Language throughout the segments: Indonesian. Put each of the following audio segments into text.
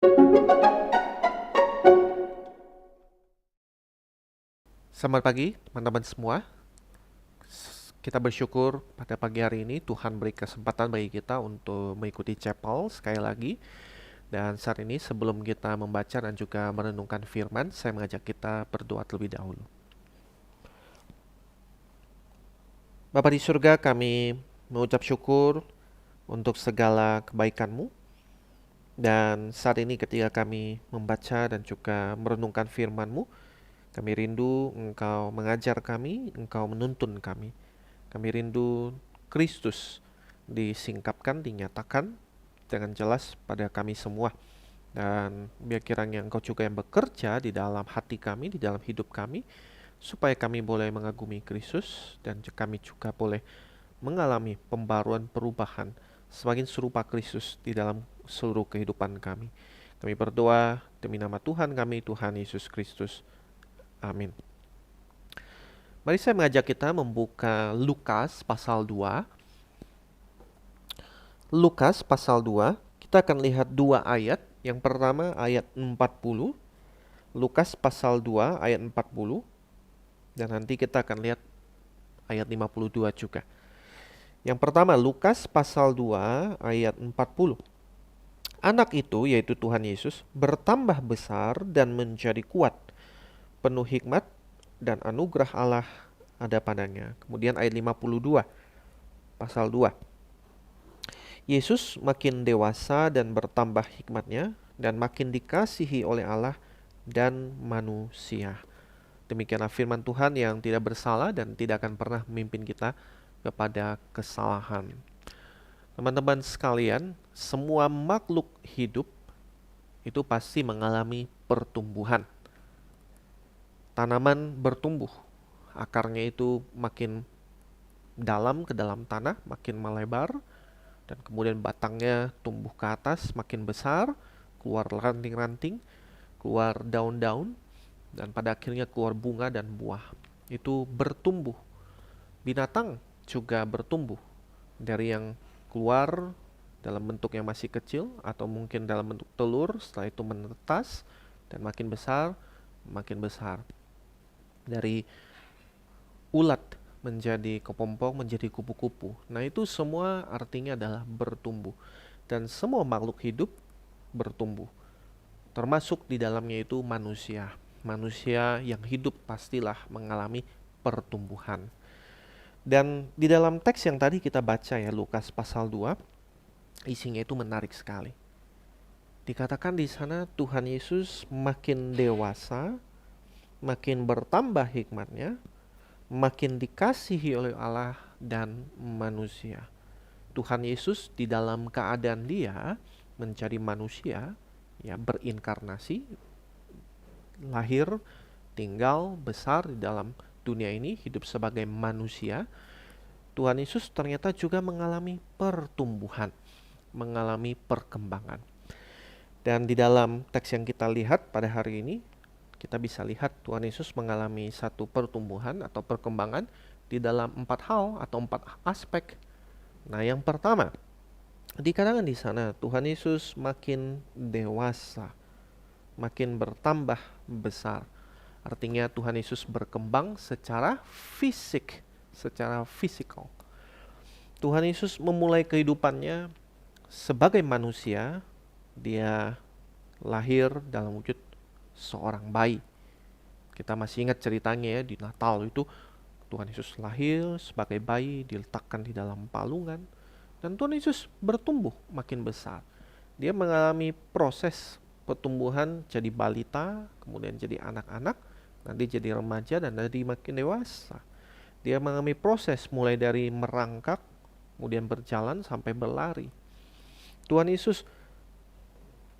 Selamat pagi teman-teman semua. Kita bersyukur pada pagi hari ini Tuhan beri kesempatan bagi kita untuk mengikuti chapel sekali lagi. Dan saat ini sebelum kita membaca dan juga merenungkan firman, saya mengajak kita berdoa terlebih dahulu. Bapa di surga, kami mengucap syukur untuk segala kebaikan-Mu. Dan saat ini ketika kami membaca dan juga merenungkan firman-Mu, kami rindu Engkau mengajar kami, Engkau menuntun kami. Kami rindu Kristus disingkapkan, dinyatakan dengan jelas pada kami semua. Dan biar kiranya Engkau juga yang bekerja di dalam hati kami, di dalam hidup kami, supaya kami boleh mengagumi Kristus dan kami juga boleh mengalami pembaruan perubahan semakin serupa Kristus di dalam seluruh kehidupan kami. Kami berdoa demi nama Tuhan kami, Tuhan Yesus Kristus. Amin. Mari saya mengajak kita membuka Lukas pasal 2. Lukas pasal 2, kita akan lihat dua ayat. Yang pertama ayat 40. Lukas pasal 2 ayat 40. Dan nanti kita akan lihat ayat 52 juga. Yang pertama Lukas pasal 2 ayat 40. Anak itu, yaitu Tuhan Yesus, bertambah besar dan menjadi kuat, penuh hikmat dan anugerah Allah ada padanya. Kemudian ayat 52, pasal 2. Yesus makin dewasa dan bertambah hikmatnya dan makin dikasihi oleh Allah dan manusia. Demikianlah firman Tuhan yang tidak bersalah dan tidak akan pernah memimpin kita kepada kesalahan. Teman-teman sekalian, semua makhluk hidup itu pasti mengalami pertumbuhan. Tanaman bertumbuh, akarnya itu makin dalam ke dalam tanah, makin melebar, dan kemudian batangnya tumbuh ke atas, makin besar, keluar ranting-ranting, keluar daun-daun, dan pada akhirnya keluar bunga dan buah. Itu bertumbuh. Binatang juga bertumbuh, dari yang keluar dalam bentuk yang masih kecil, atau mungkin dalam bentuk telur, setelah itu menetas, dan makin besar, makin besar. Dari ulat menjadi kepompong, menjadi kupu-kupu. Nah, itu semua artinya adalah bertumbuh. Dan semua makhluk hidup bertumbuh. Termasuk di dalamnya itu manusia. Manusia yang hidup pastilah mengalami pertumbuhan. Dan di dalam teks yang tadi kita baca ya, Lukas pasal 2, isinya itu menarik sekali. Dikatakan di sana Tuhan Yesus makin dewasa, makin bertambah hikmatnya, makin dikasihi oleh Allah dan manusia. Tuhan Yesus di dalam keadaan dia menjadi manusia, ya berinkarnasi, lahir, tinggal, besar di dalam dunia ini, hidup sebagai manusia. Tuhan Yesus ternyata juga mengalami pertumbuhan, mengalami perkembangan. Dan di dalam teks yang kita lihat pada hari ini, kita bisa lihat Tuhan Yesus mengalami satu pertumbuhan atau perkembangan di dalam 4 hal atau 4 aspek. Nah, yang pertama, dikatakan di sana Tuhan Yesus makin dewasa, makin bertambah besar. Artinya Tuhan Yesus berkembang secara fisik, secara fisikal. Tuhan Yesus memulai kehidupannya sebagai manusia. Dia lahir dalam wujud seorang bayi. Kita masih ingat ceritanya ya, di Natal itu Tuhan Yesus lahir sebagai bayi, diletakkan di dalam palungan, dan Tuhan Yesus bertumbuh makin besar. Dia mengalami proses pertumbuhan jadi balita, kemudian jadi anak-anak, nanti jadi remaja, dan nanti makin dewasa. Dia mengalami proses mulai dari merangkak, kemudian berjalan sampai berlari. Tuhan Yesus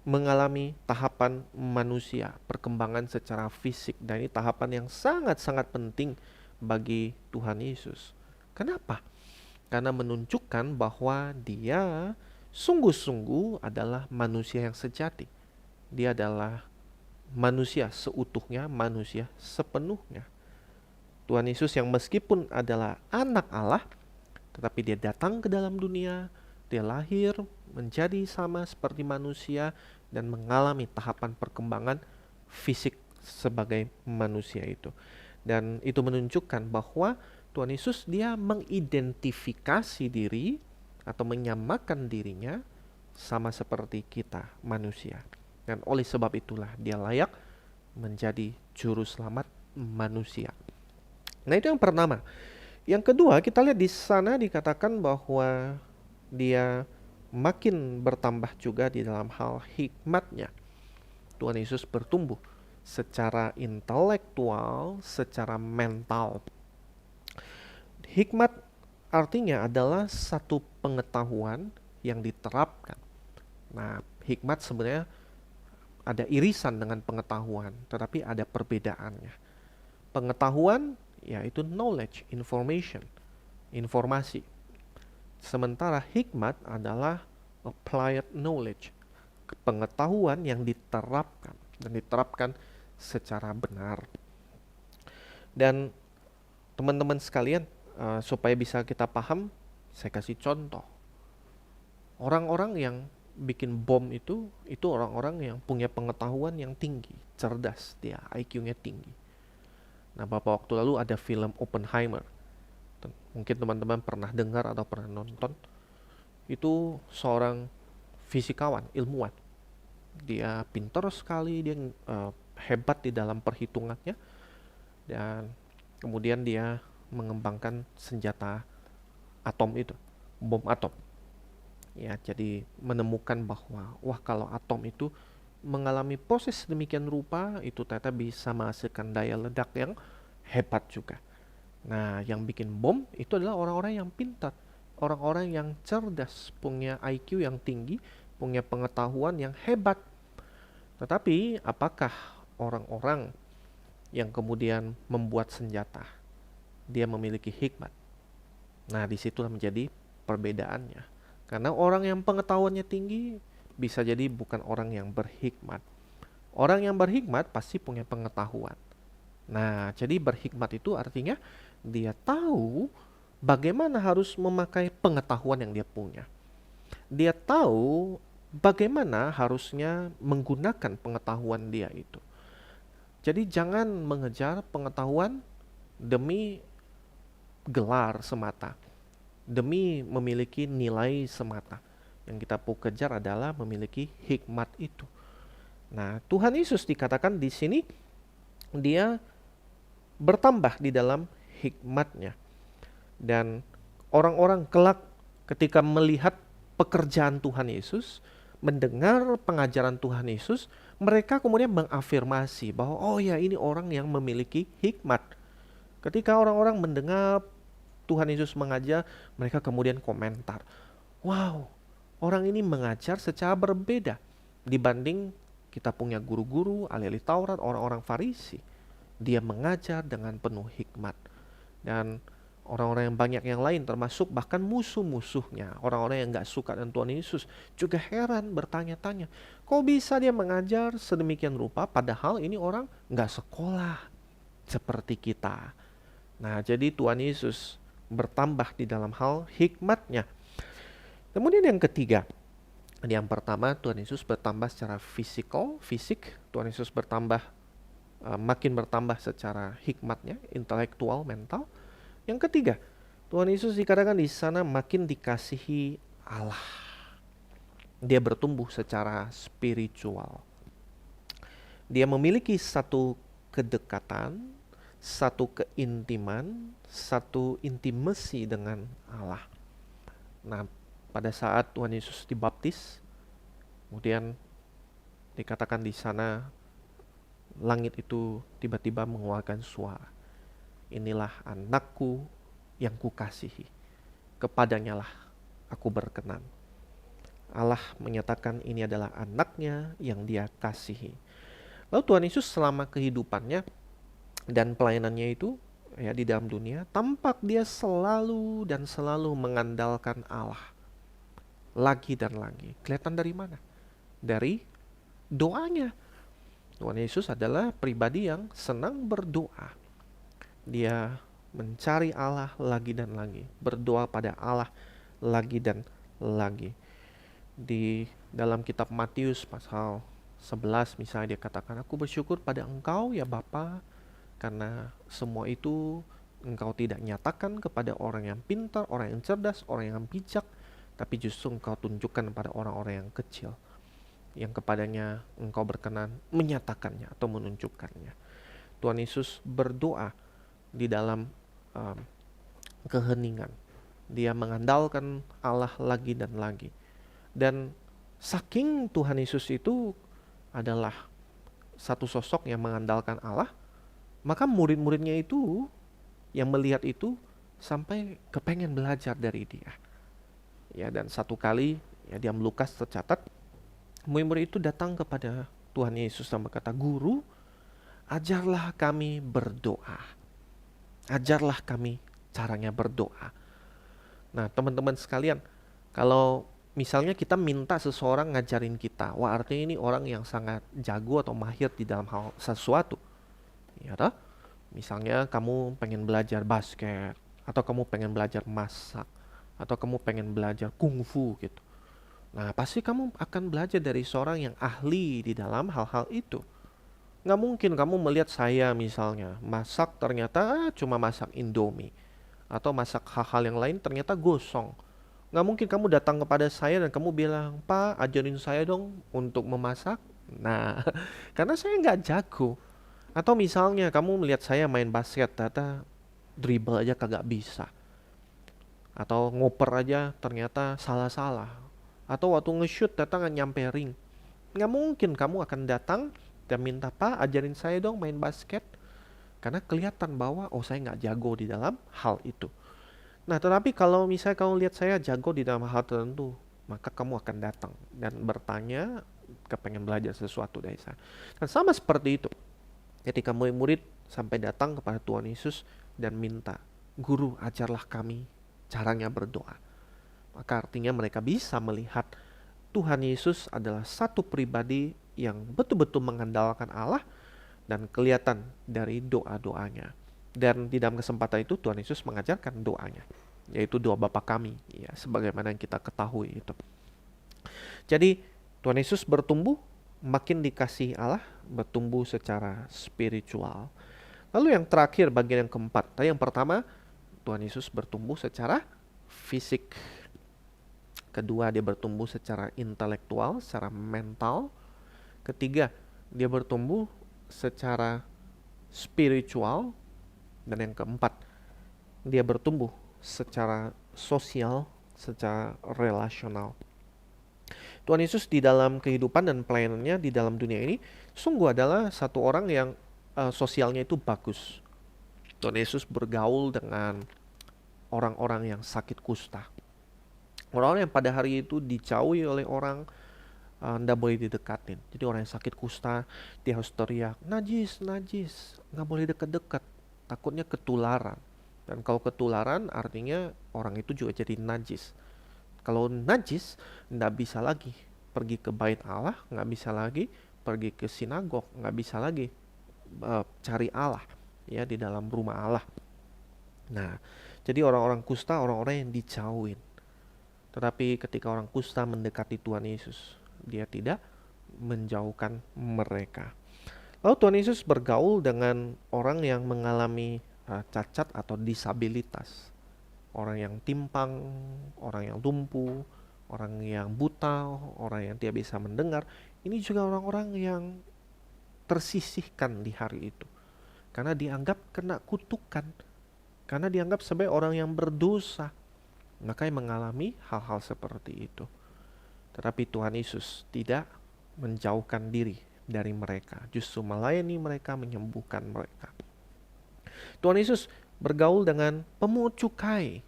mengalami tahapan manusia, perkembangan secara fisik, dan ini tahapan yang sangat-sangat penting bagi Tuhan Yesus. Kenapa? Karena menunjukkan bahwa dia sungguh-sungguh adalah manusia yang sejati. Dia adalah manusia seutuhnya, manusia sepenuhnya. Tuhan Yesus yang meskipun adalah anak Allah, tetapi dia datang ke dalam dunia, dia lahir menjadi sama seperti manusia, dan mengalami tahapan perkembangan fisik sebagai manusia itu. Dan itu menunjukkan bahwa Tuhan Yesus dia mengidentifikasi diri atau menyamakan dirinya sama seperti kita manusia. Dan oleh sebab itulah dia layak menjadi juru selamat manusia. Nah, itu yang pertama. Yang kedua, kita lihat di sana dikatakan bahwa dia makin bertambah juga di dalam hal hikmatnya. Tuhan Yesus bertumbuh secara intelektual, secara mental. Hikmat artinya adalah satu pengetahuan yang diterapkan. Nah, hikmat sebenarnya ada irisan dengan pengetahuan, tetapi ada perbedaannya. Pengetahuan yaitu knowledge, information, informasi. Sementara hikmat adalah applied knowledge, pengetahuan yang diterapkan dan diterapkan secara benar. Dan teman-teman sekalian, supaya bisa kita paham, saya kasih contoh. Orang-orang yang bikin bom itu orang-orang yang punya pengetahuan yang tinggi, cerdas, dia IQ-nya tinggi. Nah, beberapa waktu lalu ada film Oppenheimer. Mungkin teman-teman pernah dengar atau pernah nonton. Itu seorang fisikawan, ilmuwan. Dia pintar sekali, dia hebat di dalam perhitungannya. Dan kemudian dia mengembangkan senjata atom itu, bom atom. Ya, jadi menemukan bahwa kalau atom itu mengalami proses demikian rupa, itu ternyata bisa menghasilkan daya ledak yang hebat juga. Nah, yang bikin bom itu adalah orang-orang yang pintar, orang-orang yang cerdas, punya IQ yang tinggi, punya pengetahuan yang hebat. Tetapi apakah orang-orang yang kemudian membuat senjata, dia memiliki hikmat? Nah, disitulah menjadi perbedaannya. Karena orang yang pengetahuannya tinggi bisa jadi bukan orang yang berhikmat. Orang yang berhikmat pasti punya pengetahuan. Nah, jadi berhikmat itu artinya dia tahu bagaimana harus memakai pengetahuan yang dia punya. Dia tahu bagaimana harusnya menggunakan pengetahuan dia itu. Jadi jangan mengejar pengetahuan demi gelar semata, demi memiliki nilai semata. Yang kita perlu kejar adalah memiliki hikmat itu. Nah, Tuhan Yesus dikatakan di sini dia bertambah di dalam hikmatnya. Dan orang-orang kelak ketika melihat pekerjaan Tuhan Yesus, mendengar pengajaran Tuhan Yesus, mereka kemudian mengafirmasi bahwa oh ya, ini orang yang memiliki hikmat. Ketika orang-orang mendengar Tuhan Yesus mengajar, mereka kemudian komentar, wow, orang ini mengajar secara berbeda dibanding kita punya guru-guru, ahli-ahli Taurat, orang-orang Farisi. Dia mengajar dengan penuh hikmat. Dan orang-orang yang banyak yang lain, termasuk bahkan musuh-musuhnya, orang-orang yang gak suka dengan Tuhan Yesus, juga heran, bertanya-tanya, kok bisa dia mengajar sedemikian rupa, padahal ini orang gak sekolah seperti kita. Nah, jadi Tuhan Yesus bertambah di dalam hal hikmatnya. Kemudian yang ketiga, yang pertama Tuhan Yesus bertambah secara fisik. Tuhan Yesus makin bertambah secara hikmatnya, intelektual, mental. Yang ketiga, Tuhan Yesus dikatakan di sana makin dikasihi Allah. Dia bertumbuh secara spiritual. Dia memiliki satu kedekatan, satu keintiman, satu intimasi dengan Allah. Nah, pada saat Tuhan Yesus dibaptis, kemudian dikatakan di sana langit itu tiba-tiba mengeluarkan suara. Inilah anakku yang kukasihi, kepadanya lah aku berkenan. Allah menyatakan ini adalah anaknya yang dia kasihi. Lalu Tuhan Yesus selama kehidupannya dan pelayanannya itu ya di dalam dunia, tampak dia selalu dan selalu mengandalkan Allah. Lagi dan lagi. Kelihatan dari mana? Dari doanya. Tuhan Yesus adalah pribadi yang senang berdoa. Dia mencari Allah lagi dan lagi, berdoa pada Allah lagi dan lagi. Di dalam kitab Matius pasal 11 misalnya dia katakan, aku bersyukur pada engkau ya Bapa, karena semua itu engkau tidak nyatakan kepada orang yang pintar, orang yang cerdas, orang yang bijak, tapi justru engkau tunjukkan pada orang-orang yang kecil, yang kepadanya engkau berkenan menyatakannya atau menunjukkannya. Tuhan Yesus berdoa di dalam um, keheningan. Dia mengandalkan Allah lagi dan lagi. Dan saking Tuhan Yesus itu adalah satu sosok yang mengandalkan Allah, maka murid-muridnya itu yang melihat itu sampai kepengen belajar dari dia. Ya, dan satu kali ya di Lukas tercatat murid-murid itu datang kepada Tuhan Yesus dan berkata, "Guru, ajarlah kami berdoa. Ajarlah kami caranya berdoa." Nah, teman-teman sekalian, kalau misalnya kita minta seseorang ngajarin kita, wah artinya ini orang yang sangat jago atau mahir di dalam hal sesuatu. Ya toh? Misalnya kamu pengen belajar basket, atau kamu pengen belajar masak, atau kamu pengen belajar kungfu gitu. Nah, pasti kamu akan belajar dari seorang yang ahli di dalam hal-hal itu. Nggak mungkin kamu melihat saya misalnya masak ternyata cuma masak Indomie, atau masak hal-hal yang lain ternyata gosong. Nggak mungkin kamu datang kepada saya dan kamu bilang, Pak, ajarin saya dong untuk memasak. Nah, karena saya nggak jago. Atau misalnya kamu melihat saya main basket, ternyata dribble aja kagak bisa. Atau ngoper aja ternyata salah-salah. Atau waktu nge-shoot ternyata nggak nyampe ring. Nggak mungkin kamu akan datang dan minta, Pak, ajarin saya dong main basket. Karena kelihatan bahwa, oh saya nggak jago di dalam hal itu. Nah, tetapi kalau misalnya kamu lihat saya jago di dalam hal tertentu, maka kamu akan datang dan bertanya, kepengen belajar sesuatu dari saya. Dan sama seperti itu, ketika murid-murid sampai datang kepada Tuhan Yesus dan minta, Guru, ajarlah kami caranya berdoa. Maka artinya mereka bisa melihat Tuhan Yesus adalah satu pribadi yang betul-betul mengandalkan Allah dan kelihatan dari doa-doanya. Dan di dalam kesempatan itu Tuhan Yesus mengajarkan doanya, yaitu doa Bapa kami, ya sebagaimana yang kita ketahui itu. Jadi Tuhan Yesus bertumbuh, makin dikasihi Allah, bertumbuh secara spiritual. Lalu yang terakhir, bagian yang keempat. Tadi yang pertama, Tuhan Yesus bertumbuh secara fisik. Kedua, dia bertumbuh secara intelektual, secara mental. Ketiga, dia bertumbuh secara spiritual. Dan yang keempat, dia bertumbuh secara sosial, secara relasional. Tuhan Yesus di dalam kehidupan dan pelayanannya di dalam dunia ini sungguh adalah satu orang yang sosialnya itu bagus. Tuhan Yesus bergaul dengan orang-orang yang sakit kusta. Orang-orang yang pada hari itu dijauhi oleh orang, nggak boleh didekatin. Jadi orang yang sakit kusta, dia harus teriak, najis, najis, nggak boleh deket-deket, takutnya ketularan. Dan kalau ketularan artinya orang itu juga jadi najis. Kalau najis, nggak bisa lagi pergi ke bait Allah, nggak bisa lagi pergi ke sinagog, nggak bisa lagi cari Allah ya di dalam rumah Allah. Nah, jadi orang-orang kusta, orang-orang yang dijauhin. Tetapi ketika orang kusta mendekati Tuhan Yesus, dia tidak menjauhkan mereka. Lalu Tuhan Yesus bergaul dengan orang yang mengalami cacat atau disabilitas. Orang yang timpang, orang yang lumpuh, orang yang buta, orang yang tidak bisa mendengar. Ini juga orang-orang yang tersisihkan di hari itu. Karena dianggap kena kutukan. Karena dianggap sebagai orang yang berdosa. Makanya mengalami hal-hal seperti itu. Tetapi Tuhan Yesus tidak menjauhkan diri dari mereka. Justru melayani mereka, menyembuhkan mereka. Tuhan Yesus bergaul dengan pemungut cukai.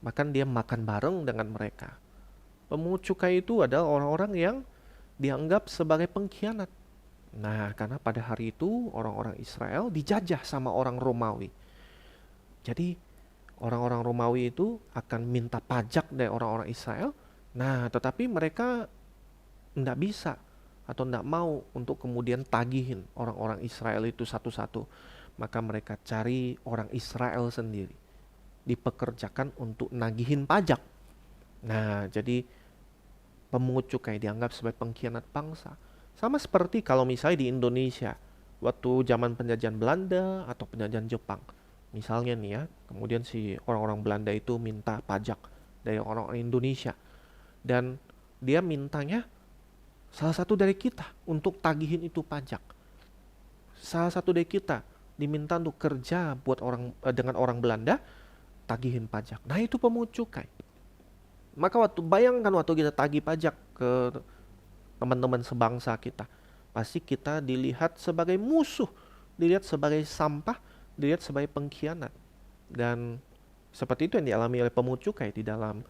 Bahkan dia makan bareng dengan mereka. Pemungut cukai itu adalah orang-orang yang dianggap sebagai pengkhianat. Nah, karena pada hari itu orang-orang Israel dijajah sama orang Romawi. Jadi orang-orang Romawi itu akan minta pajak dari orang-orang Israel. Nah, tetapi mereka tidak bisa atau tidak mau untuk kemudian tagihin orang-orang Israel itu satu-satu. Maka mereka cari orang Israel sendiri, dipekerjakan untuk nagihin pajak. Nah, jadi pemungut cukai, dianggap sebagai pengkhianat bangsa. Sama seperti kalau misalnya di Indonesia, waktu zaman penjajahan Belanda atau penjajahan Jepang. Misalnya nih ya, kemudian si orang-orang Belanda itu minta pajak dari orang-orang Indonesia. Dan dia mintanya salah satu dari kita untuk tagihin itu pajak. Salah satu dari kita diminta untuk kerja buat dengan orang Belanda, tagihin pajak. Nah, itu pemungut cukai. Maka bayangkan waktu kita tagih pajak ke teman-teman sebangsa kita, pasti kita dilihat sebagai musuh, dilihat sebagai sampah, dilihat sebagai pengkhianat. Dan seperti itu yang dialami oleh pemungut cukai di dalam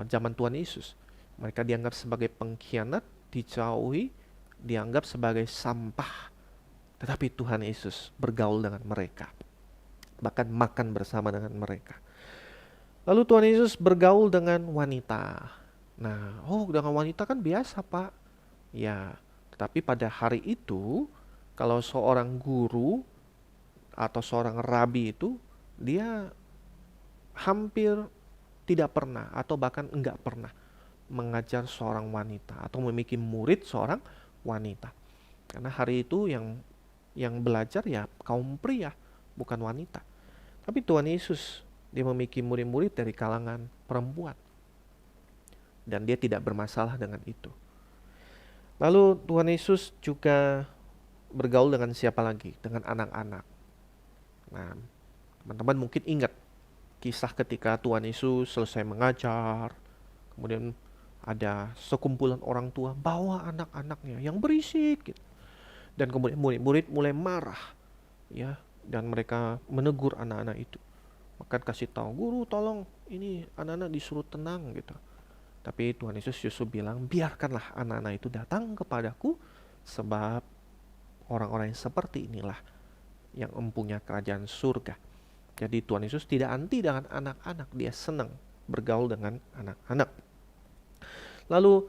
zaman Tuhan Yesus. Mereka dianggap sebagai pengkhianat, dijauhi, dianggap sebagai sampah. Tetapi Tuhan Yesus bergaul dengan mereka, bahkan makan bersama dengan mereka. Lalu Tuhan Yesus bergaul dengan wanita. Nah, dengan wanita kan biasa, Pak. Ya, tetapi pada hari itu, kalau seorang guru atau seorang rabi itu, dia hampir tidak pernah atau bahkan enggak pernah mengajar seorang wanita atau memiliki murid seorang wanita. Karena hari itu yang belajar ya kaum pria, bukan wanita. Tapi Tuhan Yesus, dia memiliki murid-murid dari kalangan perempuan. Dan dia tidak bermasalah dengan itu. Lalu Tuhan Yesus juga bergaul dengan siapa lagi? Dengan anak-anak. Nah, teman-teman mungkin ingat kisah ketika Tuhan Yesus selesai mengajar, kemudian ada sekumpulan orang tua bawa anak-anaknya yang berisik gitu. Dan kemudian murid-murid mulai marah, ya, dan mereka menegur anak-anak itu. Maka kasih tahu, guru tolong, ini anak-anak disuruh tenang gitu. Tapi Tuhan Yesus justru bilang, biarkanlah anak-anak itu datang kepadaku, sebab orang-orang yang seperti inilah yang empunya kerajaan surga. Jadi Tuhan Yesus tidak anti dengan anak-anak, dia senang bergaul dengan anak-anak. Lalu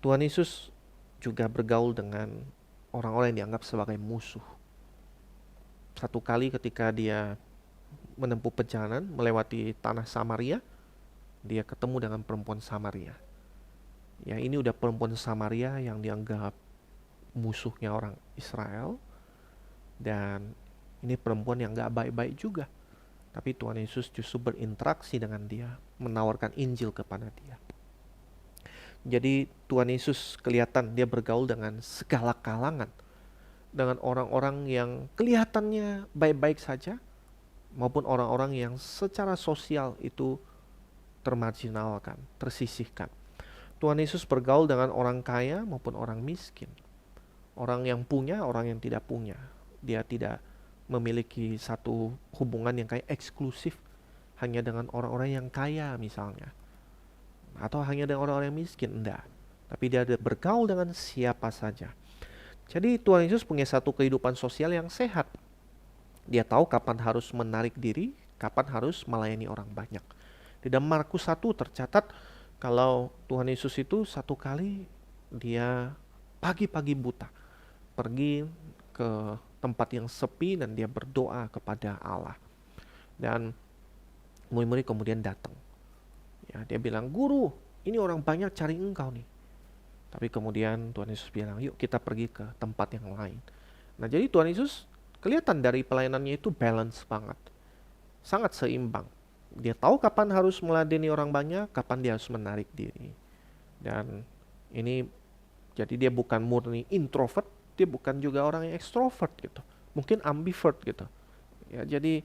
Tuhan Yesus juga bergaul dengan orang-orang yang dianggap sebagai musuh. Satu kali ketika dia menempuh perjalanan melewati tanah Samaria, dia ketemu dengan perempuan Samaria. Ya, ini udah perempuan Samaria yang dianggap musuhnya orang Israel. Dan ini perempuan yang gak baik-baik juga. Tapi Tuhan Yesus justru berinteraksi dengan dia, menawarkan Injil kepada dia. Jadi Tuhan Yesus kelihatan dia bergaul dengan segala kalangan. Dengan orang-orang yang kelihatannya baik-baik saja, maupun orang-orang yang secara sosial itu termarginalkan, tersisihkan. Tuhan Yesus bergaul dengan orang kaya maupun orang miskin. Orang yang punya, orang yang tidak punya. Dia tidak memiliki satu hubungan yang kayak eksklusif hanya dengan orang-orang yang kaya misalnya. Atau hanya dengan orang-orang yang miskin, enggak. Tapi dia bergaul dengan siapa saja. Jadi Tuhan Yesus punya satu kehidupan sosial yang sehat. Dia tahu kapan harus menarik diri, kapan harus melayani orang banyak. Di dalam Markus 1 tercatat kalau Tuhan Yesus itu satu kali dia pagi-pagi buta pergi ke tempat yang sepi dan dia berdoa kepada Allah. Dan murid-murid kemudian datang. Ya, dia bilang, guru, ini orang banyak cari engkau nih. Tapi kemudian Tuhan Yesus bilang, yuk kita pergi ke tempat yang lain. Nah, jadi Tuhan Yesus kelihatan dari pelayanannya itu balance banget. Sangat seimbang. Dia tahu kapan harus meladeni orang banyak, kapan dia harus menarik diri. Dan ini, jadi dia bukan murni introvert, dia bukan juga orang yang extrovert gitu. Mungkin ambivert gitu. Ya, jadi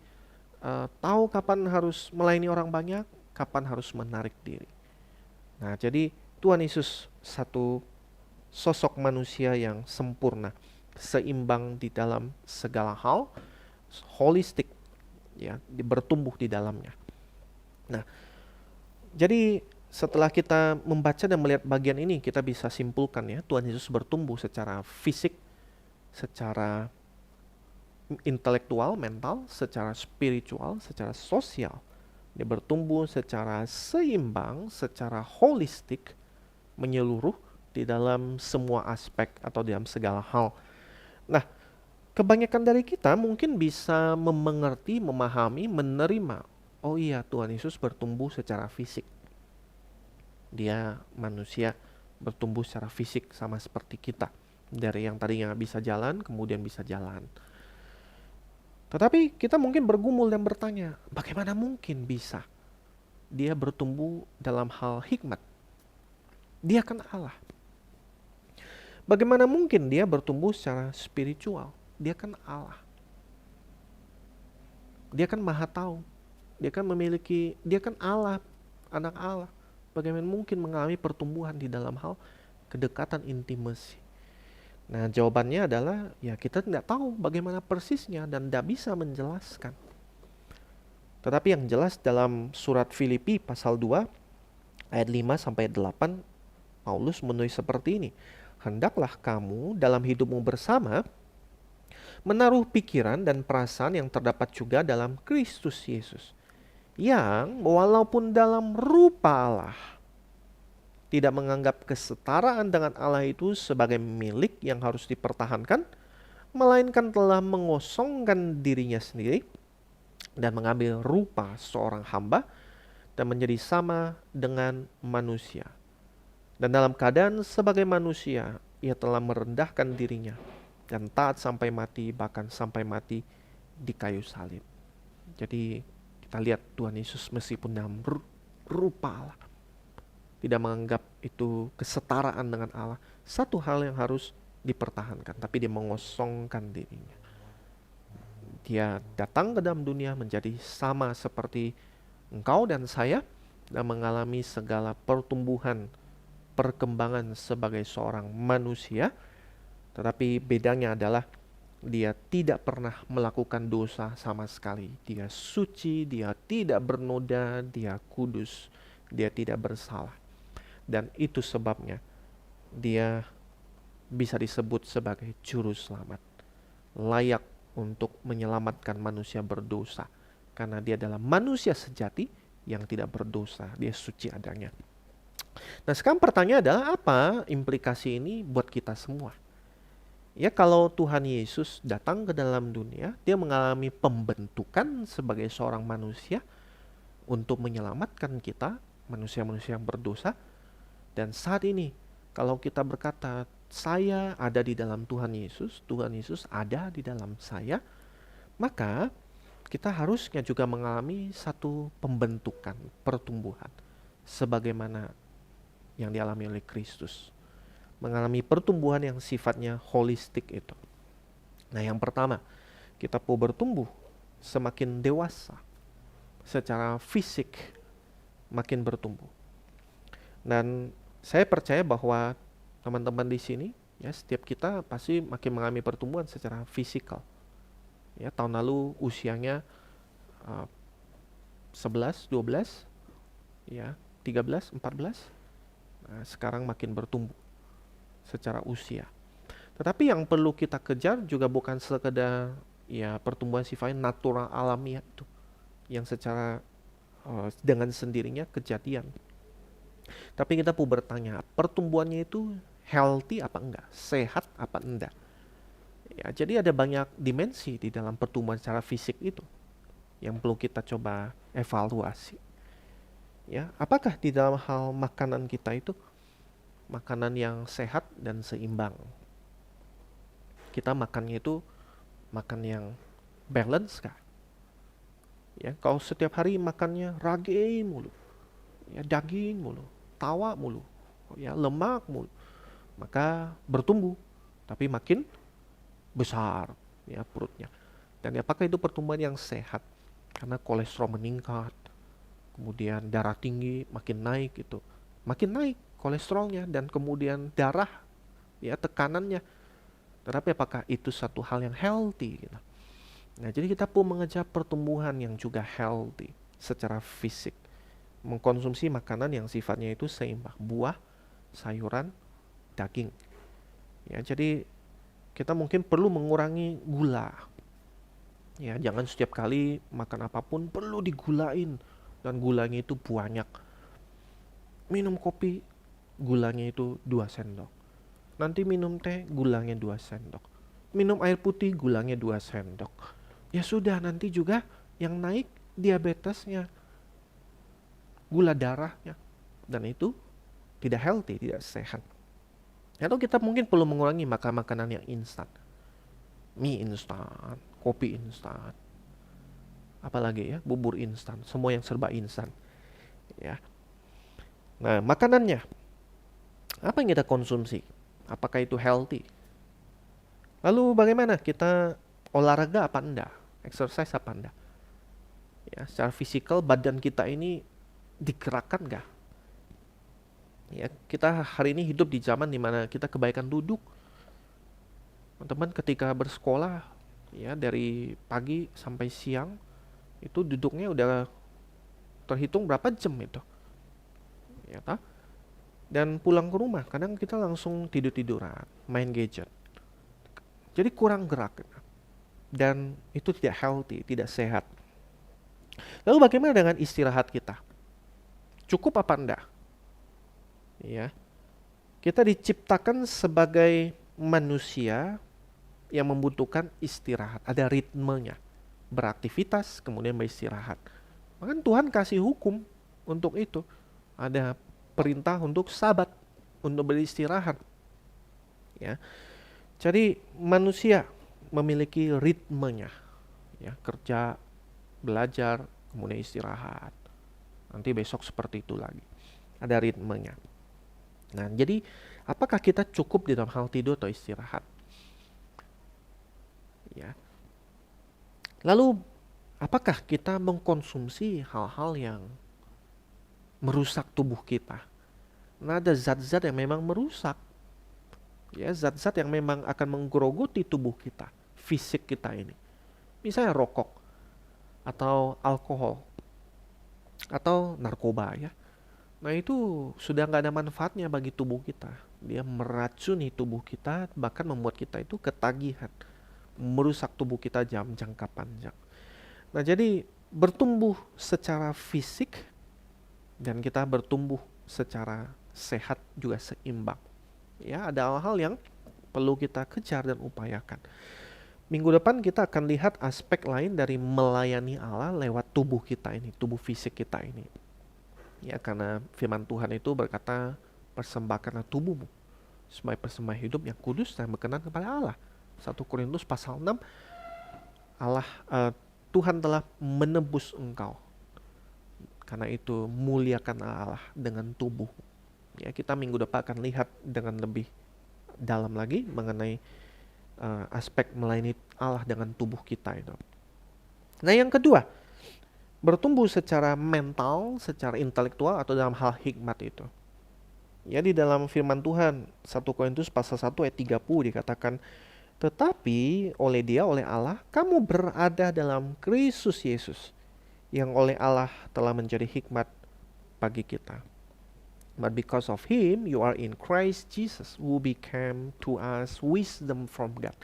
tahu kapan harus melayani orang banyak, kapan harus menarik diri. Nah, jadi Tuhan Yesus satu sosok manusia yang sempurna, seimbang di dalam segala hal, holistik, ya, bertumbuh di dalamnya. Nah, jadi setelah kita membaca dan melihat bagian ini, kita bisa simpulkan ya, Tuhan Yesus bertumbuh secara fisik, secara intelektual, mental, secara spiritual, secara sosial. Dia bertumbuh secara seimbang, secara holistik, menyeluruh di dalam semua aspek atau dalam segala hal. Nah, kebanyakan dari kita mungkin bisa mengerti, memahami, menerima. Oh iya, Tuhan Yesus bertumbuh secara fisik. Dia manusia bertumbuh secara fisik sama seperti kita. Dari yang tadinya nggak bisa jalan, kemudian bisa jalan. Tetapi kita mungkin bergumul dan bertanya, bagaimana mungkin bisa dia bertumbuh dalam hal hikmat? Dia kan Allah. Bagaimana mungkin dia bertumbuh secara spiritual? Dia kan Allah. Dia kan maha tahu. Dia kan Allah, anak Allah. Bagaimana mungkin mengalami pertumbuhan di dalam hal kedekatan intimasi? Nah, jawabannya adalah ya kita tidak tahu bagaimana persisnya dan tidak bisa menjelaskan. Tetapi yang jelas dalam surat Filipi pasal 2 ayat 5 sampai 8 Paulus menulis seperti ini. Hendaklah kamu dalam hidupmu bersama menaruh pikiran dan perasaan yang terdapat juga dalam Kristus Yesus, yang walaupun dalam rupa Allah, tidak menganggap kesetaraan dengan Allah itu sebagai milik yang harus dipertahankan, melainkan telah mengosongkan dirinya sendiri dan mengambil rupa seorang hamba dan menjadi sama dengan manusia. Dan dalam keadaan sebagai manusia, ia telah merendahkan dirinya dan taat sampai mati, bahkan sampai mati di kayu salib. Jadi kita lihat Tuhan Yesus meskipun dalam rupa Allah, tidak menganggap itu kesetaraan dengan Allah. Satu hal yang harus dipertahankan, tapi dia mengosongkan dirinya. Dia datang ke dalam dunia menjadi sama seperti engkau dan saya dan mengalami segala perkembangan sebagai seorang manusia. Tetapi bedanya adalah dia tidak pernah melakukan dosa sama sekali. Dia suci, dia tidak bernoda, dia kudus, dia tidak bersalah. Dan itu sebabnya dia bisa disebut sebagai juru selamat, layak untuk menyelamatkan manusia berdosa, karena dia adalah manusia sejati yang tidak berdosa, dia suci adanya. Nah, sekarang pertanyaan adalah apa implikasi ini buat kita semua? Ya, kalau Tuhan Yesus datang ke dalam dunia, dia mengalami pembentukan sebagai seorang manusia untuk menyelamatkan kita, manusia-manusia yang berdosa. Dan saat ini, kalau kita berkata, saya ada di dalam Tuhan Yesus ada di dalam saya, maka kita harusnya juga mengalami satu pembentukan, pertumbuhan, sebagaimana yang dialami oleh Kristus. Mengalami pertumbuhan yang sifatnya holistik itu. Nah, yang pertama, kita perlu bertumbuh semakin dewasa. Secara fisik makin bertumbuh. Dan saya percaya bahwa teman-teman di sini, ya, setiap kita pasti makin mengalami pertumbuhan secara fisikal. Ya, tahun lalu usianya 11, 12, ya, 13, 14. Nah, sekarang makin bertumbuh secara usia. Tetapi yang perlu kita kejar juga bukan sekedar ya pertumbuhan sifatnya natural alamiah itu, yang secara dengan sendirinya kejadian. Tapi kita perlu bertanya, pertumbuhannya itu healthy apa enggak? Sehat apa enggak? Ya, jadi ada banyak dimensi di dalam pertumbuhan secara fisik itu yang perlu kita coba evaluasi. Ya, apakah di dalam hal makanan kita itu makanan yang sehat dan seimbang? Kita makannya itu makan yang balance kah? Ya, kalau setiap hari makannya ragi mulu, ya daging mulu, tawa mulu, ya lemak mulu, maka bertumbuh tapi makin besar ya perutnya. Dan apakah itu pertumbuhan yang sehat? Karena kolesterol meningkat, kemudian darah tinggi makin naik gitu, makin naik kolesterolnya dan kemudian darah ya tekanannya. Tetapi apakah itu satu hal yang healthy gitu? Nah, jadi kita perlu mengejar pertumbuhan yang juga healthy secara fisik. Mengkonsumsi makanan yang sifatnya itu seimbang, buah, sayuran, daging. Ya, jadi kita mungkin perlu mengurangi gula. Ya, jangan setiap kali makan apapun perlu digulain dan gulanya itu banyak. Minum kopi gulanya itu 2 sendok. Nanti minum teh gulanya 2 sendok. Minum air putih gulanya 2 sendok. Ya sudah, nanti juga yang naik diabetesnya, gula darahnya. Dan itu tidak healthy, tidak sehat. Atau kita mungkin perlu mengurangi makan makanan yang instan. Mie instan, kopi instan, apalagi ya, bubur instan, semua yang serba instan ya. Nah, makanannya apa yang kita konsumsi? Apakah itu healthy? Lalu bagaimana kita olahraga apa enggak? Exercise apa enggak? Ya, secara fisikal badan kita ini digerakkan enggak? Ya, kita hari ini hidup di zaman dimana kita kebaikan duduk. Teman-teman ketika bersekolah ya dari pagi sampai siang itu duduknya udah terhitung berapa jam itu. Ya, tak? Dan pulang ke rumah kadang kita langsung tidur-tiduran, main gadget. Jadi kurang gerak dan itu tidak healthy, tidak sehat. Lalu bagaimana dengan istirahat kita? Cukup apa enggak? Ya. Kita diciptakan sebagai manusia yang membutuhkan istirahat, ada ritmenya. Beraktivitas kemudian beristirahat. Maka Tuhan kasih hukum untuk itu. Ada perintah untuk sabat, untuk beristirahat. Ya. Jadi manusia memiliki ritmenya, ya, kerja, belajar, kemudian istirahat. Nanti besok seperti itu lagi. Ada ritmenya. Nah, jadi apakah kita cukup di dalam hal tidur atau istirahat? Ya. Lalu apakah kita mengkonsumsi hal-hal yang merusak tubuh kita? Nah, ada zat-zat yang memang merusak. Ya, zat-zat yang memang akan menggerogoti tubuh kita, fisik kita ini. Misalnya rokok atau alkohol atau narkoba ya. Nah itu sudah nggak ada manfaatnya bagi tubuh kita. Dia meracuni tubuh kita, bahkan membuat kita itu ketagihan, merusak tubuh kita jangka panjang. Nah jadi bertumbuh secara fisik dan kita bertumbuh secara sehat juga seimbang. Ya ada hal-hal yang perlu kita kejar dan upayakan. Minggu depan kita akan lihat aspek lain dari melayani Allah lewat tubuh kita ini, tubuh fisik kita ini. Ya, karena firman Tuhan itu berkata, persembahkanlah tubuhmu sebagai persembahan hidup yang kudus dan berkenan kepada Allah. 1 Korintus pasal 6, Tuhan telah menebus engkau. Karena itu muliakan Allah dengan tubuh. Ya, kita minggu depan akan lihat dengan lebih dalam lagi mengenai aspek melayani Allah dengan tubuh kita itu. Nah, yang kedua, bertumbuh secara mental, secara intelektual atau dalam hal hikmat itu. Ya di dalam firman Tuhan 1 Korintus pasal 1 ayat 30 dikatakan, tetapi oleh Dia, oleh Allah, kamu berada dalam Kristus Yesus, yang oleh Allah telah menjadi hikmat bagi kita. But because of Him, you are in Christ Jesus, who became to us wisdom from God.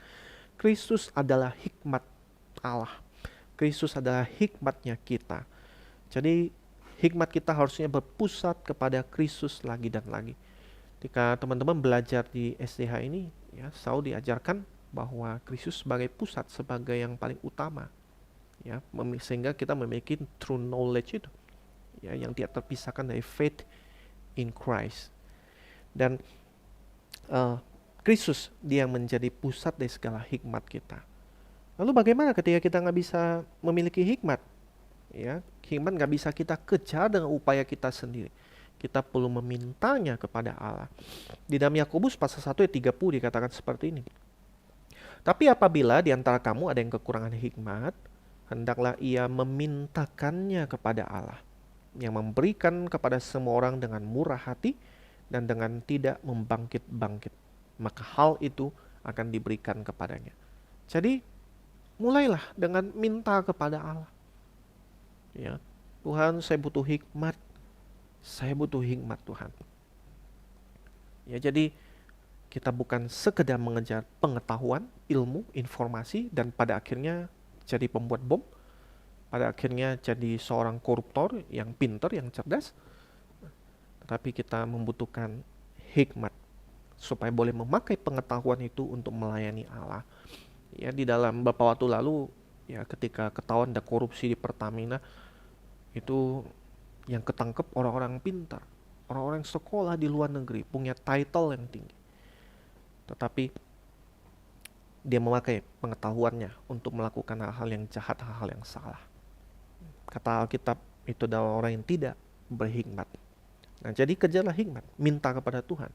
Kristus adalah hikmat Allah. Kristus adalah hikmatnya kita. Jadi hikmat kita harusnya berpusat kepada Kristus lagi dan lagi. Ketika teman-teman belajar di SDH ini, ya selalu diajarkan bahwa Kristus sebagai pusat, sebagai yang paling utama. Ya, sehingga kita memiliki true knowledge itu. Ya, yang tidak terpisahkan dari faith in Christ. Dan Kristus dia yang menjadi pusat dari segala hikmat kita. Lalu bagaimana ketika kita nggak bisa memiliki hikmat? Ya, hikmat nggak bisa kita kejar dengan upaya kita sendiri. Kita perlu memintanya kepada Allah. Di dalam Yakobus pasal 1 ayat 30 dikatakan seperti ini. Tapi apabila di antara kamu ada yang kekurangan hikmat, hendaklah ia memintakannya kepada Allah, yang memberikan kepada semua orang dengan murah hati dan dengan tidak membangkit-bangkit. Maka hal itu akan diberikan kepadanya. Jadi, mulailah dengan minta kepada Allah. Ya, Tuhan, saya butuh hikmat. Saya butuh hikmat, Tuhan. Ya, jadi kita bukan sekedar mengejar pengetahuan, ilmu, informasi, dan pada akhirnya jadi pembuat bom. Pada akhirnya jadi seorang koruptor yang pintar, yang cerdas. Tetapi kita membutuhkan hikmat supaya boleh memakai pengetahuan itu untuk melayani Allah. Ya, di dalam beberapa waktu lalu, ya ketika ketahuan ada korupsi di Pertamina, itu yang ketangkep orang-orang pintar, orang-orang sekolah di luar negeri, punya title yang tinggi. tetapi dia memakai pengetahuannya untuk melakukan hal-hal yang jahat, hal-hal yang salah. Kata Alkitab, itu adalah orang yang tidak berhikmat. Nah, jadi kejarlah hikmat, minta kepada Tuhan.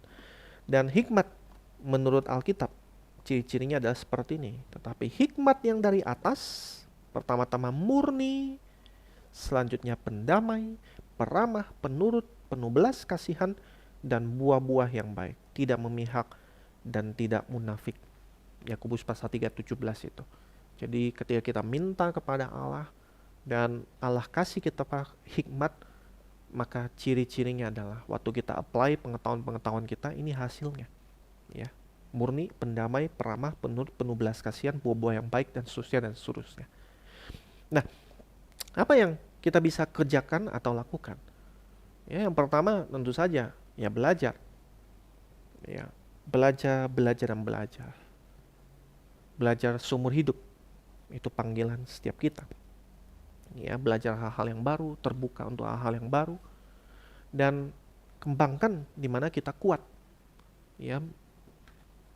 Dan hikmat menurut Alkitab, ciri-cirinya adalah seperti ini. Tetapi hikmat yang dari atas, pertama-tama murni, selanjutnya pendamai, peramah, penurut, penuh belas kasihan, dan buah-buah yang baik, tidak memihak dan tidak munafik. Yakobus pasal 3:17 itu. Jadi ketika kita minta kepada Allah dan Allah kasih kita hikmat, maka ciri-cirinya adalah waktu kita apply pengetahuan-pengetahuan kita, ini hasilnya, ya, murni, pendamai, peramah, penurut, penuh belas kasihan, buah-buah yang baik, dan seterusnya dan seterusnya. Nah, apa yang kita bisa kerjakan atau lakukan? Ya, yang pertama tentu saja ya belajar, ya, belajar dan belajar. Belajar seumur hidup, itu panggilan setiap kita. Ya, belajar hal-hal yang baru, terbuka untuk hal-hal yang baru, dan kembangkan di mana kita kuat. Ya,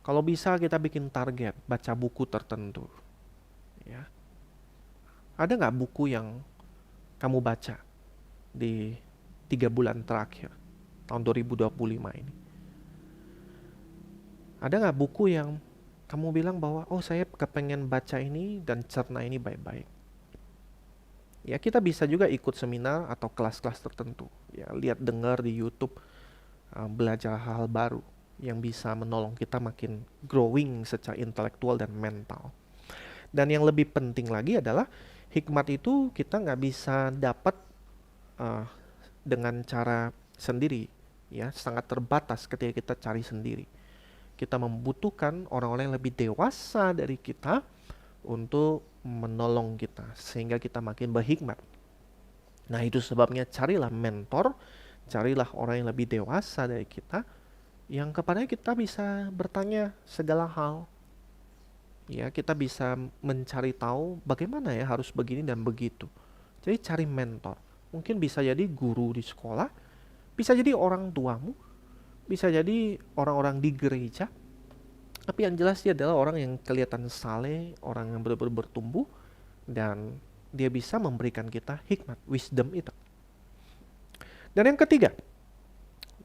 kalau bisa kita bikin target, baca buku tertentu. Ya, ada nggak buku yang kamu baca di 3 bulan terakhir tahun 2025 ini? Ada nggak buku yang kamu bilang bahwa, oh saya kepengen baca ini dan cerna ini baik-baik? Ya, kita bisa juga ikut seminar atau kelas-kelas tertentu. Ya, lihat, dengar di YouTube, belajar hal-hal baru yang bisa menolong kita makin growing secara intelektual dan mental. Dan yang lebih penting lagi adalah hikmat itu kita nggak bisa dapat dengan cara sendiri, ya, sangat terbatas ketika kita cari sendiri. Kita membutuhkan orang-orang yang lebih dewasa dari kita untuk menolong kita sehingga kita makin berhikmat. Nah, itu sebabnya carilah mentor, carilah orang yang lebih dewasa dari kita yang kepadanya kita bisa bertanya segala hal. Ya, kita bisa mencari tahu bagaimana ya harus begini dan begitu. Jadi cari mentor. Mungkin bisa jadi guru di sekolah, bisa jadi orang tuamu, bisa jadi orang-orang di gereja. Tapi yang jelas dia adalah orang yang kelihatan saleh, orang yang benar-benar bertumbuh, dan dia bisa memberikan kita hikmat, wisdom itu. Dan yang ketiga,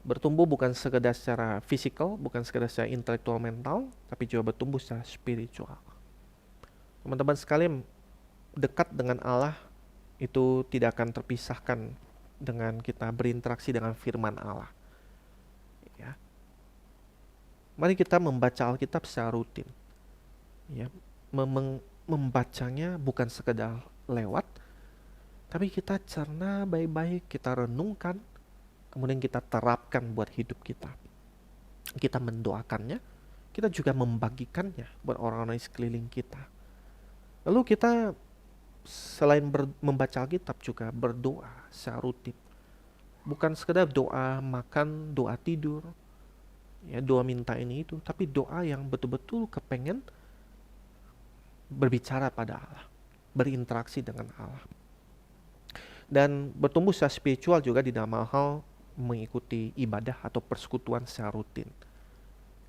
bertumbuh bukan sekedar secara fisikal, bukan sekedar secara intelektual mental, tapi juga bertumbuh secara spiritual. Teman-teman sekalian, dekat dengan Allah itu tidak akan terpisahkan dengan kita berinteraksi dengan firman Allah. Ya. Mari kita membaca Alkitab secara rutin. Ya, membacanya bukan sekedar lewat, tapi kita cerna baik-baik, kita renungkan, kemudian kita terapkan buat hidup kita. Kita mendoakannya, kita juga membagikannya buat orang-orang di sekeliling kita. Lalu kita selain membaca Alkitab juga berdoa secara rutin. Bukan sekedar doa makan, doa tidur, ya, doa minta ini itu, tapi doa yang betul-betul kepengen berbicara pada Allah, berinteraksi dengan Allah. Dan bertumbuh secara spiritual juga di dalam hal mengikuti ibadah atau persekutuan secara rutin.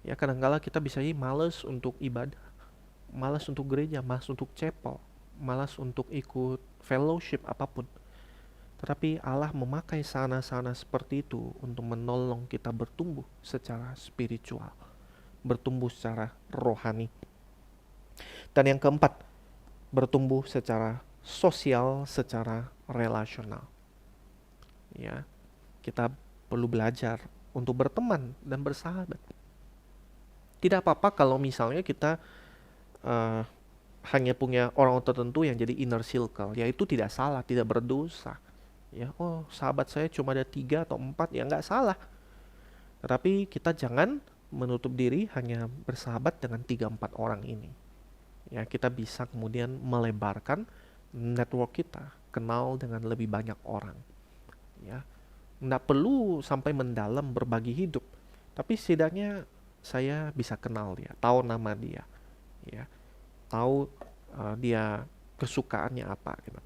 Ya, kadang-kala kita bisa malas untuk ibadah, malas untuk gereja, malas untuk chapel, malas untuk ikut fellowship apapun. Tetapi Allah memakai sana-sana seperti itu untuk menolong kita bertumbuh secara spiritual, bertumbuh secara rohani. Dan yang keempat, bertumbuh secara sosial, secara relasional. Ya, kita perlu belajar untuk berteman dan bersahabat. Tidak apa-apa kalau misalnya kita hanya punya orang tertentu yang jadi inner circle, ya itu tidak salah, tidak berdosa. Ya, oh sahabat saya cuma ada 3 atau 4, ya nggak salah. Tetapi kita jangan menutup diri hanya bersahabat dengan 3-4 orang ini. Ya, kita bisa kemudian melebarkan network kita, kenal dengan lebih banyak orang. Ya, nggak perlu sampai mendalam berbagi hidup, tapi setidaknya saya bisa kenal dia, tahu nama dia, ya, tahu dia kesukaannya apa, gitu.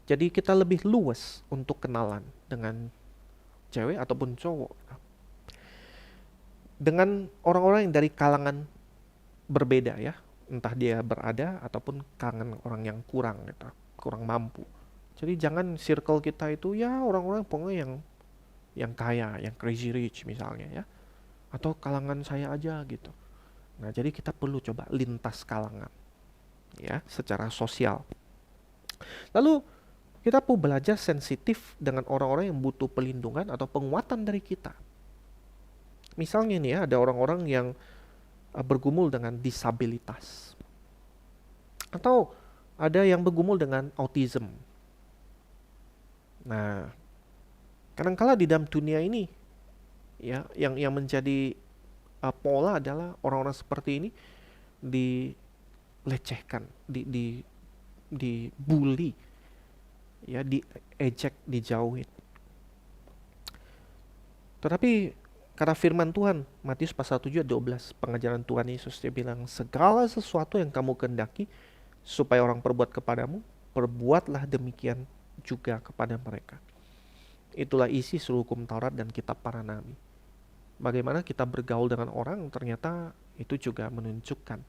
Jadi kita lebih luas untuk kenalan dengan cewek ataupun cowok. dengan orang-orang yang dari kalangan berbeda ya, entah dia berada ataupun kalangan orang yang kurang gitu, kurang mampu. Jadi jangan circle kita itu ya orang-orang pokoknya yang kaya, yang crazy rich misalnya ya, atau kalangan saya aja gitu. Nah, jadi kita perlu coba lintas kalangan ya, secara sosial. Lalu kita perlu belajar sensitif dengan orang-orang yang butuh pelindungan atau penguatan dari kita. Misalnya nih ya, ada orang-orang yang bergumul dengan disabilitas. Atau ada yang bergumul dengan autism. Nah, kadangkala di dalam dunia ini ya, yang menjadi pola adalah orang-orang seperti ini dilecehkan, dibully, ya, diejek, dijauhin. Tetapi kata firman Tuhan, Matius pasal 7 ayat 12, pengajaran Tuhan Yesus, dia bilang, segala sesuatu yang kamu kehendaki supaya orang perbuat kepadamu, perbuatlah demikian juga kepada mereka. Itulah isi seluruh hukum Taurat dan kitab para nabi. Bagaimana kita bergaul dengan orang, ternyata itu juga menunjukkan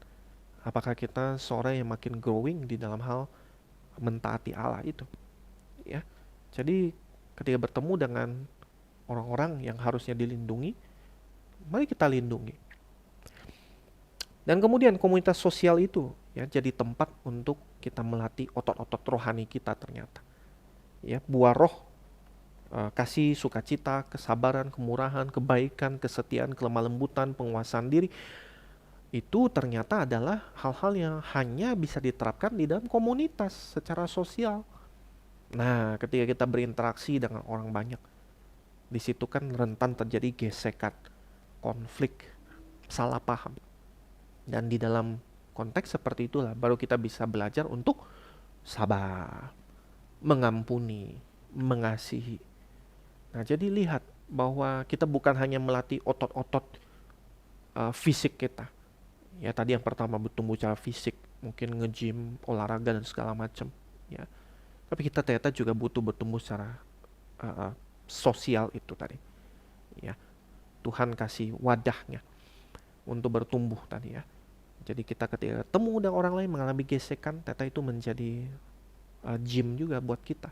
apakah kita seorang yang makin growing di dalam hal mentaati Allah itu. Ya, jadi ketika bertemu dengan orang-orang yang harusnya dilindungi, mari kita lindungi. Dan kemudian komunitas sosial itu ya jadi tempat untuk kita melatih otot-otot rohani kita ternyata. Ya, buah roh, kasih, sukacita, kesabaran, kemurahan, kebaikan, kesetiaan, kelemah lembutan, penguasaan diri, itu ternyata adalah hal-hal yang hanya bisa diterapkan di dalam komunitas secara sosial. Nah, ketika kita berinteraksi dengan orang banyak, di situ kan rentan terjadi gesekan, konflik, salah paham. Dan di dalam konteks seperti itulah baru kita bisa belajar untuk sabar, mengampuni, mengasihi. Nah, jadi lihat bahwa kita bukan hanya melatih otot-otot fisik kita. Ya, tadi yang pertama bertumbuh secara fisik, mungkin nge-gym, olahraga dan segala macam, ya. Tapi kita ternyata juga butuh bertumbuh secara sosial itu tadi. Ya, Tuhan kasih wadahnya untuk bertumbuh tadi ya. Jadi kita ketika ketemu dengan orang lain mengalami gesekan, ternyata itu menjadi gym juga buat kita.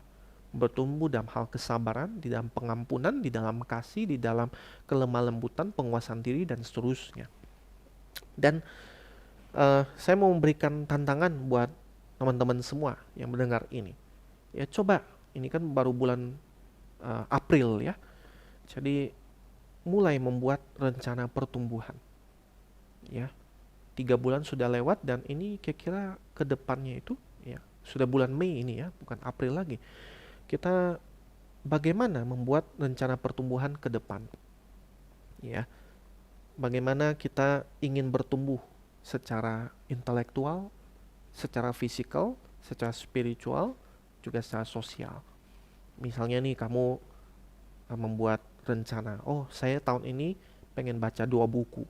Bertumbuh dalam hal kesabaran, di dalam pengampunan, di dalam kasih, di dalam kelemah lembutan, penguasaan diri dan seterusnya. Dan saya mau memberikan tantangan buat teman-teman semua yang mendengar ini. Ya coba, ini kan baru bulan April ya. Jadi mulai membuat rencana pertumbuhan. Ya, 3 bulan sudah lewat dan ini kira-kira ke depannya itu ya sudah bulan Mei ini ya, bukan April lagi. Kita bagaimana membuat rencana pertumbuhan ke depan? Ya, bagaimana kita ingin bertumbuh secara intelektual, secara fisikal, secara spiritual, juga secara sosial. Misalnya nih kamu membuat rencana, oh saya tahun ini pengen baca 2 buku.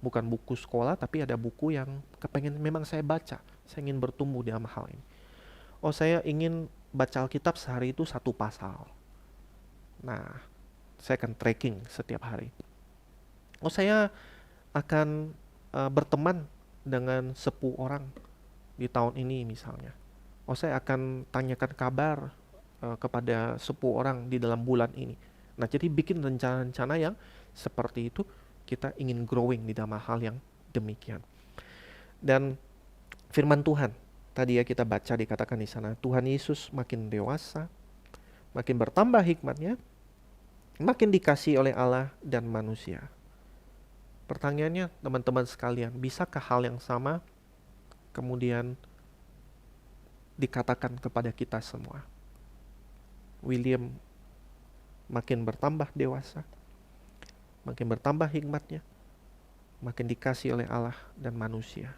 Bukan buku sekolah, tapi ada buku yang kepengen memang saya baca. Saya ingin bertumbuh dalam hal ini. Oh saya ingin baca Alkitab sehari itu 1 pasal. Nah, saya akan tracking setiap hari. Oh saya akan berteman dengan 10 orang di tahun ini misalnya. Oh saya akan tanyakan kabar kepada 10 orang di dalam bulan ini. Nah jadi bikin rencana-rencana yang seperti itu, kita ingin growing di dalam hal yang demikian. Dan firman Tuhan tadi ya kita baca dikatakan di sana, Tuhan Yesus makin dewasa, makin bertambah hikmatnya, makin dikasihi oleh Allah dan manusia. Pertanyaannya teman-teman sekalian, bisakah hal yang sama kemudian dikatakan kepada kita semua? William makin bertambah dewasa, makin bertambah hikmatnya, makin dikasihi oleh Allah dan manusia.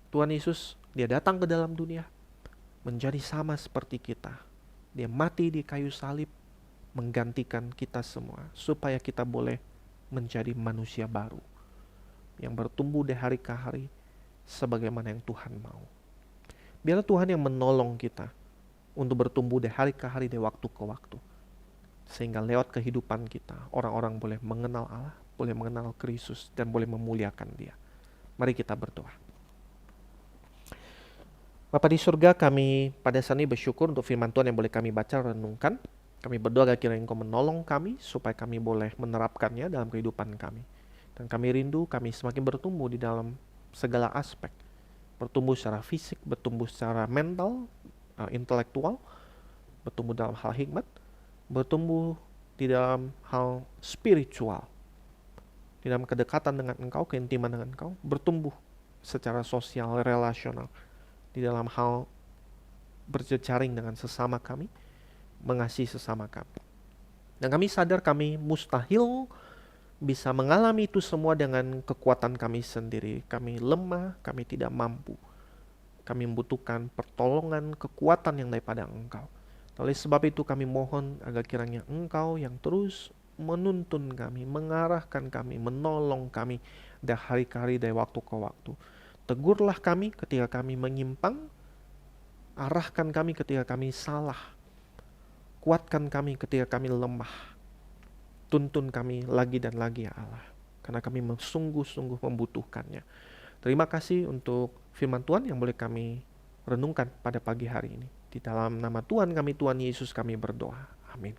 Tuhan Yesus, dia datang ke dalam dunia, menjadi sama seperti kita. Dia mati di kayu salib, menggantikan kita semua, supaya kita boleh menjadi manusia baru, yang bertumbuh dari hari ke hari, sebagaimana yang Tuhan mau. Biarlah Tuhan yang menolong kita, untuk bertumbuh dari hari ke hari, dari waktu ke waktu. Sehingga lewat kehidupan kita, orang-orang boleh mengenal Allah, boleh mengenal Kristus, dan boleh memuliakan Dia. Mari kita berdoa. Bapa di surga, kami pada saat ini bersyukur untuk firman Tuhan yang boleh kami baca, renungkan. Kami berdoa agar kiranya Engkau menolong kami, supaya kami boleh menerapkannya dalam kehidupan kami. Dan kami rindu, kami semakin bertumbuh di dalam segala aspek. Bertumbuh secara fisik, bertumbuh secara mental, intelektual, bertumbuh dalam hal hikmat, bertumbuh di dalam hal spiritual, di dalam kedekatan dengan Engkau, keintiman dengan Engkau, bertumbuh secara sosial, relasional, di dalam hal berjejaring dengan sesama kami, mengasihi sesama kami. Dan kami sadar kami mustahil bisa mengalami itu semua dengan kekuatan kami sendiri. Kami lemah, kami tidak mampu. Kami membutuhkan pertolongan, kekuatan yang daripada Engkau. Oleh sebab itu kami mohon agar kiranya Engkau yang terus menuntun kami, mengarahkan kami, menolong kami dari hari ke hari, dari waktu ke waktu. Tegurlah kami ketika kami menyimpang, arahkan kami ketika kami salah, kuatkan kami ketika kami lemah, tuntun kami lagi dan lagi ya Allah, karena kami sungguh-sungguh membutuhkannya. Terima kasih untuk firman Tuhan yang boleh kami renungkan pada pagi hari ini. Di dalam nama Tuhan kami, Tuhan Yesus kami berdoa. Amin.